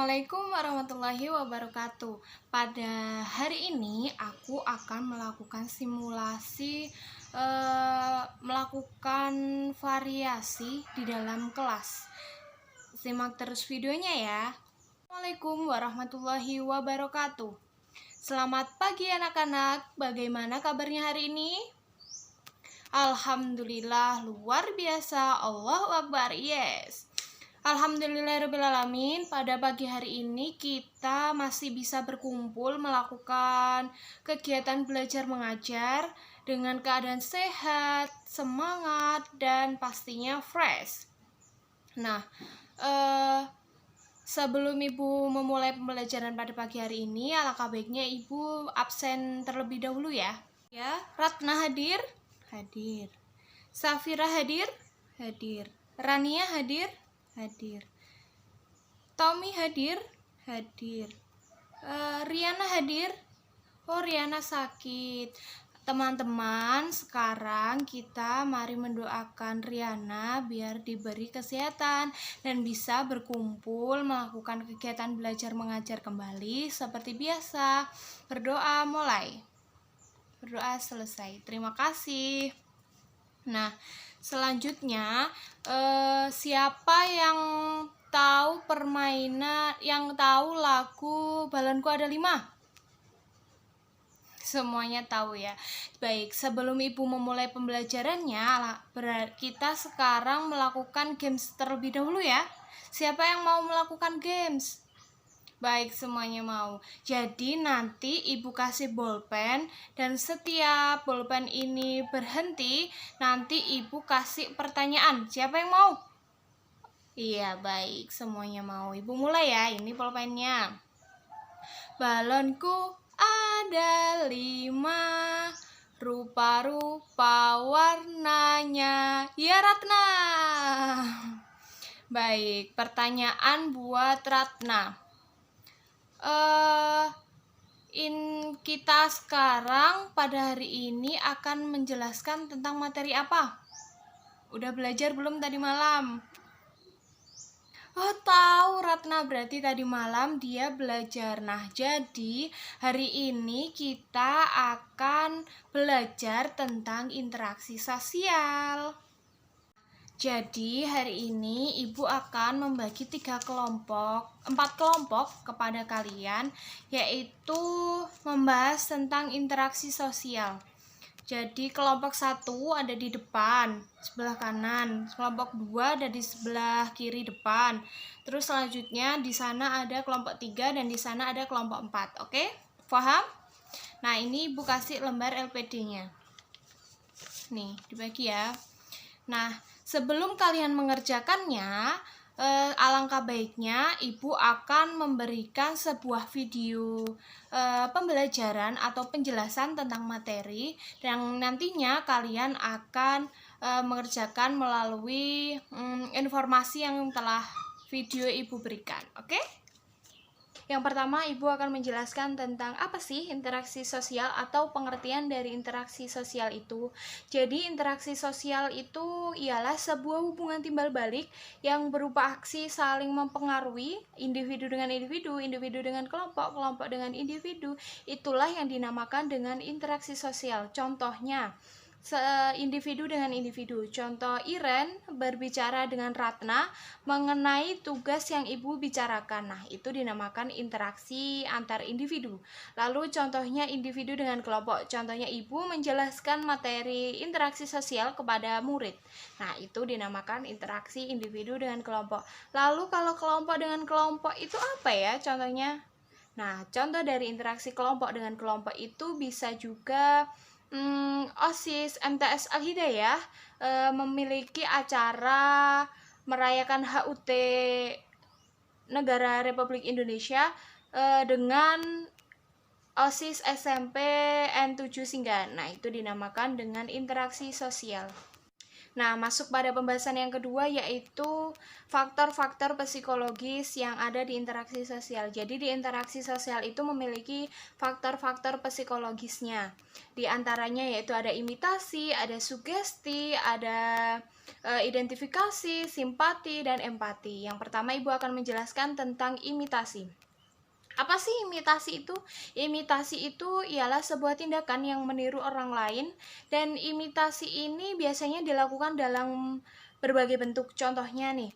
Assalamualaikum warahmatullahi wabarakatuh. Pada hari ini aku akan melakukan simulasi melakukan variasi di dalam kelas. Simak terus videonya ya. Assalamualaikum warahmatullahi wabarakatuh. Selamat pagi anak-anak. Bagaimana kabarnya hari ini? Alhamdulillah, luar biasa. Allahu Akbar. Yes. Alhamdulillahirrahmanirrahim. Pada pagi hari ini kita masih bisa berkumpul melakukan kegiatan belajar mengajar dengan keadaan sehat, semangat, dan pastinya fresh. Nah, sebelum Ibu memulai pembelajaran pada pagi hari ini, alangkah baiknya Ibu absen terlebih dahulu ya. Ya, Ratna hadir? Hadir. Safira hadir? Hadir. Rania hadir? Hadir. Tommy hadir? Hadir. Riana hadir? Oh, Riana sakit. Teman-teman, sekarang kita mari mendoakan Riana biar diberi kesehatan dan bisa berkumpul melakukan kegiatan belajar mengajar kembali seperti biasa. Berdoa mulai. Berdoa selesai. Terima kasih. Nah, selanjutnya siapa yang tahu permainan, yang tahu lagu Balonku Ada 5? Semuanya tahu ya. Baik, sebelum Ibu memulai pembelajarannya, kita sekarang melakukan games terlebih dahulu ya. Siapa yang mau melakukan games? Baik, semuanya mau. Jadi nanti Ibu kasih bolpen dan setiap bolpen ini berhenti, nanti Ibu kasih pertanyaan. Siapa yang mau? Iya, baik, semuanya mau. Ibu mulai ya, ini bolpennya. Balonku ada 5, rupa-rupa warnanya. Ya, Ratna. Baik, pertanyaan buat Ratna. Kita sekarang pada hari ini akan menjelaskan tentang materi apa? Udah belajar belum tadi malam? Oh, tahu Ratna, berarti tadi malam dia belajar. Nah, jadi hari ini kita akan belajar tentang interaksi sosial. Jadi hari ini Ibu akan membagi 4 kelompok kepada kalian, yaitu membahas tentang interaksi sosial. Jadi kelompok 1 ada di depan, sebelah kanan, kelompok 2 ada di sebelah kiri depan. Terus selanjutnya di sana ada kelompok 3 dan di sana ada kelompok 4. Oke? Paham? Nah, ini Ibu kasih lembar LPD-nya. Nih, dibagi ya. Nah, sebelum kalian mengerjakannya, alangkah baiknya Ibu akan memberikan sebuah video pembelajaran atau penjelasan tentang materi yang nantinya kalian akan mengerjakan melalui informasi yang telah video Ibu berikan. Oke? Yang pertama, Ibu akan menjelaskan tentang apa sih interaksi sosial atau pengertian dari interaksi sosial itu. Jadi, interaksi sosial itu ialah sebuah hubungan timbal balik yang berupa aksi saling mempengaruhi individu dengan individu, individu dengan kelompok, kelompok dengan individu. Itulah yang dinamakan dengan interaksi sosial. Contohnya, individu dengan individu. Contoh, Iren berbicara dengan Ratna mengenai tugas yang Ibu bicarakan. Nah, itu dinamakan interaksi antar individu. Lalu contohnya individu dengan kelompok. Contohnya Ibu menjelaskan materi interaksi sosial kepada murid. Nah, itu dinamakan interaksi individu dengan kelompok. Lalu kalau kelompok dengan kelompok itu apa ya contohnya? Nah, contoh dari interaksi kelompok dengan kelompok itu bisa juga OSIS MTS Al-Hidayah memiliki acara merayakan HUT Negara Republik Indonesia dengan OSIS SMP N7 Singgahan. Nah, itu dinamakan dengan interaksi sosial. Nah, masuk pada pembahasan yang kedua yaitu faktor-faktor psikologis yang ada di interaksi sosial. Jadi di interaksi sosial itu memiliki faktor-faktor psikologisnya. Di antaranya yaitu ada imitasi, ada sugesti, ada identifikasi, simpati, dan empati. Yang pertama Ibu akan menjelaskan tentang imitasi. Apa sih imitasi itu? Imitasi itu ialah sebuah tindakan yang meniru orang lain, dan imitasi ini biasanya dilakukan dalam berbagai bentuk. Contohnya nih,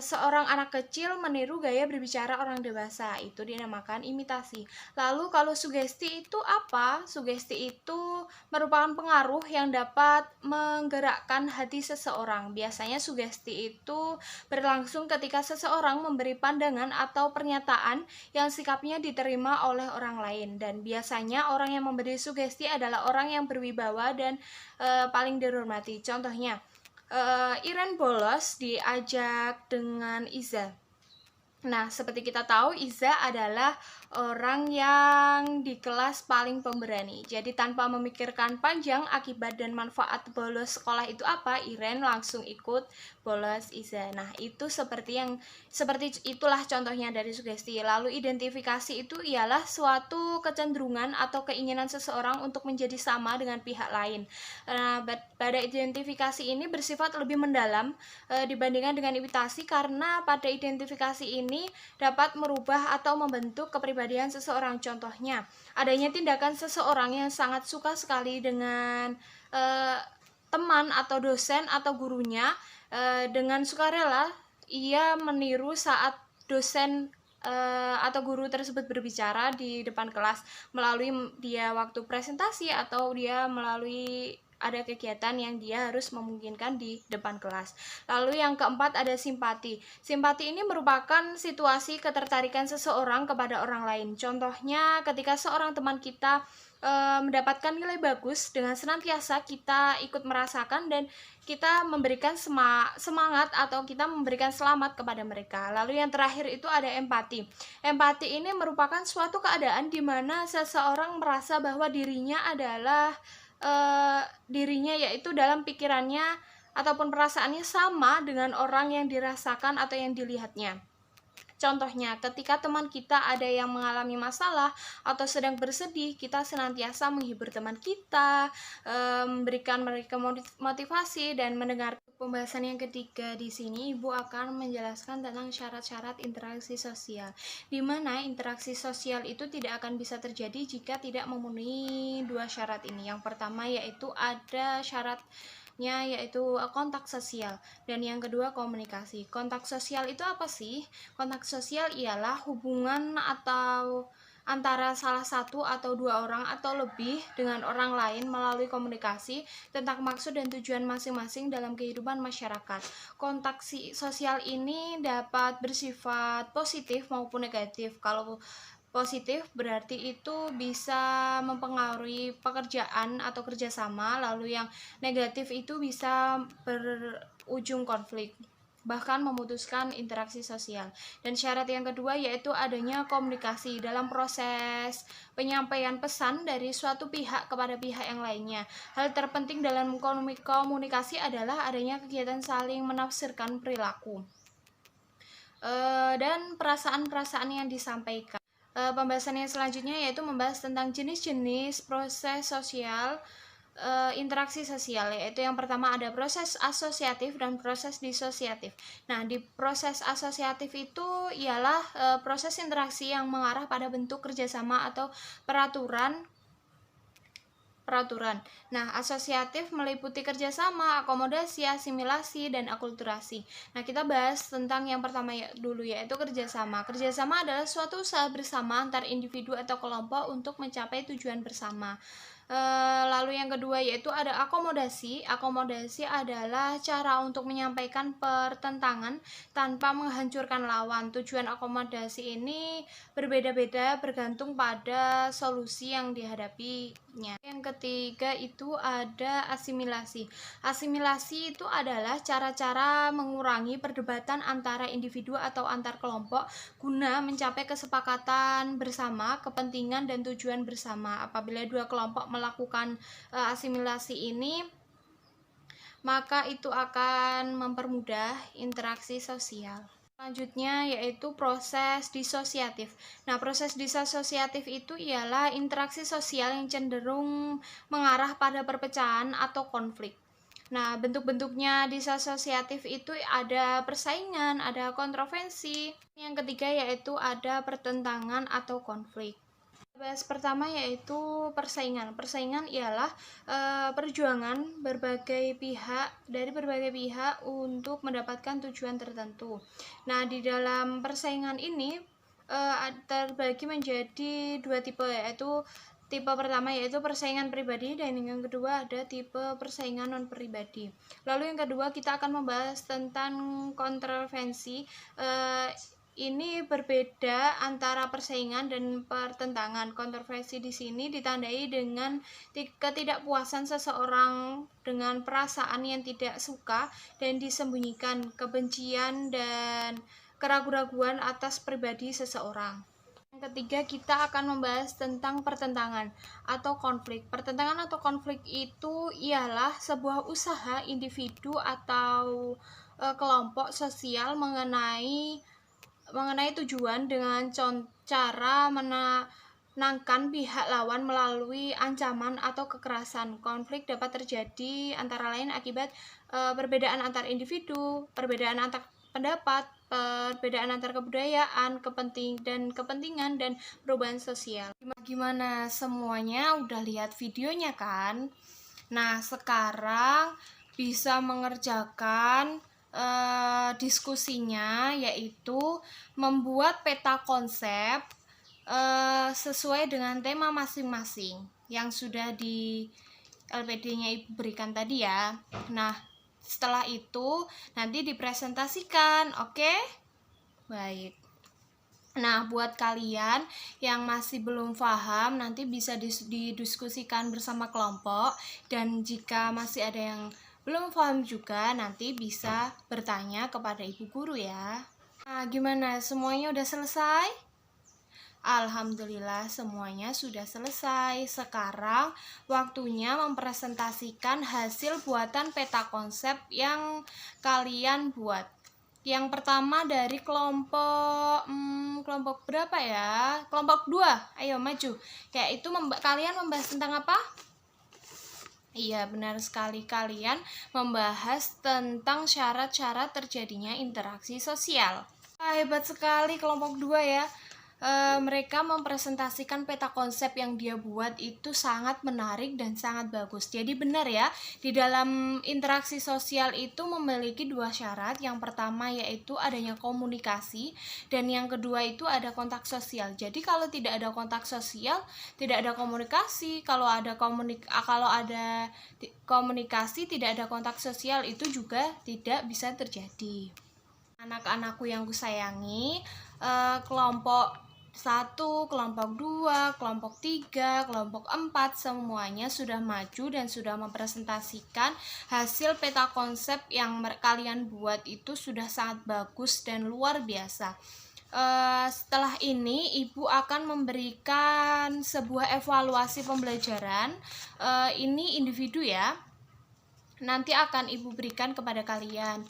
seorang anak kecil meniru gaya berbicara orang dewasa, itu dinamakan imitasi. Lalu kalau sugesti itu apa? Sugesti itu merupakan pengaruh yang dapat menggerakkan hati seseorang. Biasanya sugesti itu berlangsung ketika seseorang memberi pandangan atau pernyataan yang sikapnya diterima oleh orang lain, dan biasanya orang yang memberi sugesti adalah orang yang berwibawa dan paling dihormati. Contohnya, Iren bolos diajak dengan Iza. Nah, seperti kita tahu, Iza adalah orang yang di kelas paling pemberani. Jadi tanpa memikirkan panjang akibat dan manfaat bolos sekolah itu apa, Iren langsung ikut bolos Iza. Nah, itu seperti itulah contohnya dari sugesti. Lalu identifikasi itu ialah suatu kecenderungan atau keinginan seseorang untuk menjadi sama dengan pihak lain. Nah, pada identifikasi ini bersifat lebih mendalam dibandingkan dengan imitasi, karena pada identifikasi ini dapat merubah atau membentuk kepribadian seseorang. Contohnya, adanya tindakan seseorang yang sangat suka sekali dengan teman atau dosen atau gurunya, dengan sukarela ia meniru saat dosen atau guru tersebut berbicara di depan kelas, melalui dia waktu presentasi atau dia melalui ada kegiatan yang dia harus memungkinkan di depan kelas. Lalu yang keempat ada simpati. Simpati ini merupakan situasi ketertarikan seseorang kepada orang lain. Contohnya ketika seorang teman kita mendapatkan nilai bagus, dengan senantiasa kita ikut merasakan dan kita memberikan semangat atau kita memberikan selamat kepada mereka. Lalu yang terakhir itu ada empati. Empati ini merupakan suatu keadaan di mana seseorang merasa bahwa dirinya adalah dirinya, yaitu dalam pikirannya ataupun perasaannya sama dengan orang yang dirasakan atau yang dilihatnya. Contohnya, ketika teman kita ada yang mengalami masalah atau sedang bersedih, kita senantiasa menghibur teman kita, memberikan mereka motivasi dan mendengar. Pembahasan yang ketiga di sini, Ibu akan menjelaskan tentang syarat-syarat interaksi sosial, di mana interaksi sosial itu tidak akan bisa terjadi jika tidak memenuhi dua syarat ini. Yang pertama yaitu ada syaratnya yaitu kontak sosial, dan yang kedua komunikasi. Kontak sosial itu apa sih? Kontak sosial ialah hubungan atau antara salah satu atau dua orang atau lebih dengan orang lain melalui komunikasi tentang maksud dan tujuan masing-masing dalam kehidupan masyarakat. Kontak sosial ini dapat bersifat positif maupun negatif. Kalau positif berarti itu bisa mempengaruhi pekerjaan atau kerjasama, lalu yang negatif itu bisa berujung konflik, bahkan memutuskan interaksi sosial. Dan syarat yang kedua yaitu adanya komunikasi dalam proses penyampaian pesan dari suatu pihak kepada pihak yang lainnya. Hal terpenting dalam komunikasi adalah adanya kegiatan saling menafsirkan perilaku dan perasaan-perasaan yang disampaikan. Pembahasan yang selanjutnya yaitu membahas tentang jenis-jenis proses sosial, interaksi sosial, yaitu yang pertama ada proses asosiatif dan proses disosiatif. Nah, di proses asosiatif itu ialah proses interaksi yang mengarah pada bentuk kerjasama atau peraturan. Nah, asosiatif meliputi kerjasama, akomodasi, asimilasi, dan akulturasi. Nah, kita bahas tentang yang pertama dulu, yaitu kerjasama. Kerjasama adalah suatu usaha bersama antar individu atau kelompok untuk mencapai tujuan bersama. Lalu yang kedua yaitu ada akomodasi. Akomodasi adalah cara untuk menyampaikan pertentangan tanpa menghancurkan lawan. Tujuan akomodasi ini berbeda-beda bergantung pada solusi yang dihadapinya. Yang ketiga itu ada asimilasi. Asimilasi itu adalah cara-cara mengurangi perdebatan antara individu atau antar kelompok guna mencapai kesepakatan bersama, kepentingan dan tujuan bersama. Apabila dua kelompok melakukan asimilasi ini, maka itu akan mempermudah interaksi sosial. Selanjutnya yaitu proses disosiatif. Nah, proses disosiatif itu ialah interaksi sosial yang cenderung mengarah pada perpecahan atau konflik. Nah, bentuk-bentuknya disosiatif itu ada persaingan, ada kontroversi. Yang ketiga yaitu ada pertentangan atau konflik. Bahas pertama yaitu persaingan. Persaingan ialah perjuangan dari berbagai pihak untuk mendapatkan tujuan tertentu. Nah, di dalam persaingan ini terbagi menjadi dua tipe, yaitu tipe pertama yaitu persaingan pribadi, dan yang kedua ada tipe persaingan non pribadi. Lalu yang kedua kita akan membahas tentang kontroversi. Ini berbeda antara persaingan dan pertentangan. Kontroversi di sini ditandai dengan ketidakpuasan seseorang dengan perasaan yang tidak suka dan disembunyikan, kebencian dan keraguan-raguan atas pribadi seseorang. Yang ketiga kita akan membahas tentang pertentangan atau konflik. Pertentangan atau konflik itu ialah sebuah usaha individu atau kelompok sosial mengenai tujuan dengan cara menangkan pihak lawan melalui ancaman atau kekerasan. Konflik dapat terjadi antara lain akibat perbedaan antar individu, perbedaan antar pendapat, perbedaan antar kebudayaan, kepentingan dan perubahan sosial. Gimana semuanya udah lihat videonya kan? Nah, sekarang bisa mengerjakan diskusinya, yaitu membuat peta konsep sesuai dengan tema masing-masing yang sudah di LPD-nya Ibu berikan tadi ya. Nah, setelah itu nanti dipresentasikan, oke? Baik. Nah, buat kalian yang masih belum paham, nanti bisa didiskusikan bersama kelompok, dan jika masih ada yang belum paham juga, nanti bisa bertanya kepada ibu guru ya. Nah, gimana? Semuanya udah selesai? Alhamdulillah semuanya sudah selesai. Sekarang waktunya mempresentasikan hasil buatan peta konsep yang kalian buat. Yang pertama dari kelompok berapa ya? Kelompok 2. Ayo maju. Yaitu kalian membahas tentang apa? Iya, benar sekali, kalian membahas tentang syarat-syarat terjadinya interaksi sosial. Hebat sekali kelompok 2 ya. Mereka mempresentasikan peta konsep yang dia buat itu sangat menarik dan sangat bagus. Jadi benar ya, di dalam interaksi sosial itu memiliki dua syarat. Yang pertama yaitu adanya komunikasi, dan yang kedua itu ada kontak sosial. Jadi kalau tidak ada kontak sosial, tidak ada komunikasi. Kalau ada komunikasi, tidak ada kontak sosial, itu juga tidak bisa terjadi. Anak-anakku yang kusayangi, kelompok 1, kelompok 2, kelompok 3, kelompok 4 semuanya sudah maju dan sudah mempresentasikan hasil peta konsep yang kalian buat itu sudah sangat bagus dan luar biasa. Setelah ini Ibu akan memberikan sebuah evaluasi pembelajaran. Ini individu ya. Nanti akan Ibu berikan kepada kalian.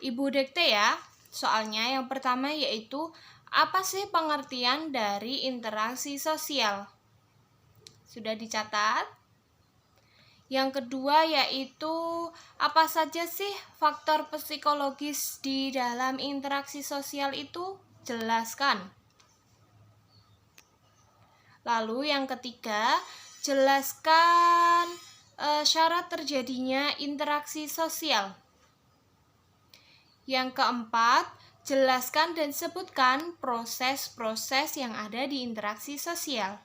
Ibu dikte ya. Soalnya yang pertama yaitu apa sih pengertian dari interaksi sosial? Sudah dicatat? Yang kedua yaitu apa saja sih faktor psikologis di dalam interaksi sosial itu? Jelaskan. Lalu yang ketiga, jelaskan syarat terjadinya interaksi sosial. Yang keempat, jelaskan dan sebutkan proses-proses yang ada di interaksi sosial.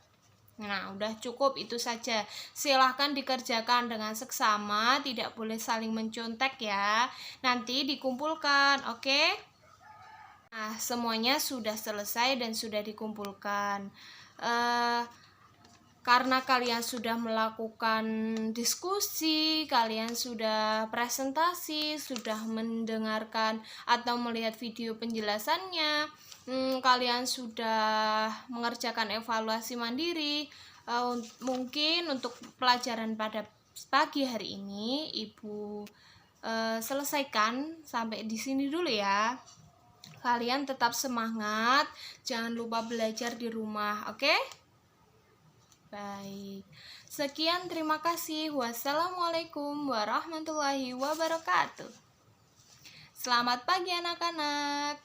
Nah, udah cukup itu saja. Silahkan dikerjakan dengan seksama, tidak boleh saling mencontek ya. Nanti dikumpulkan, oke? Nah, semuanya sudah selesai dan sudah dikumpulkan. Karena kalian sudah melakukan diskusi, kalian sudah presentasi, sudah mendengarkan atau melihat video penjelasannya, kalian sudah mengerjakan evaluasi mandiri. Mungkin untuk pelajaran pada pagi hari ini Ibu selesaikan sampai di sini dulu ya. Kalian tetap semangat, jangan lupa belajar di rumah, oke? Baik, sekian, terima kasih. Wassalamualaikum warahmatullahi wabarakatuh. Selamat pagi anak-anak.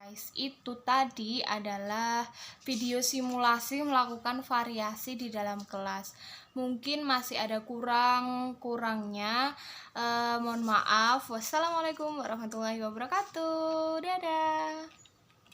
Guys, itu tadi adalah video simulasi melakukan variasi di dalam kelas. Mungkin masih ada kurangnya. Mohon maaf. Wassalamualaikum warahmatullahi wabarakatuh. Dadah.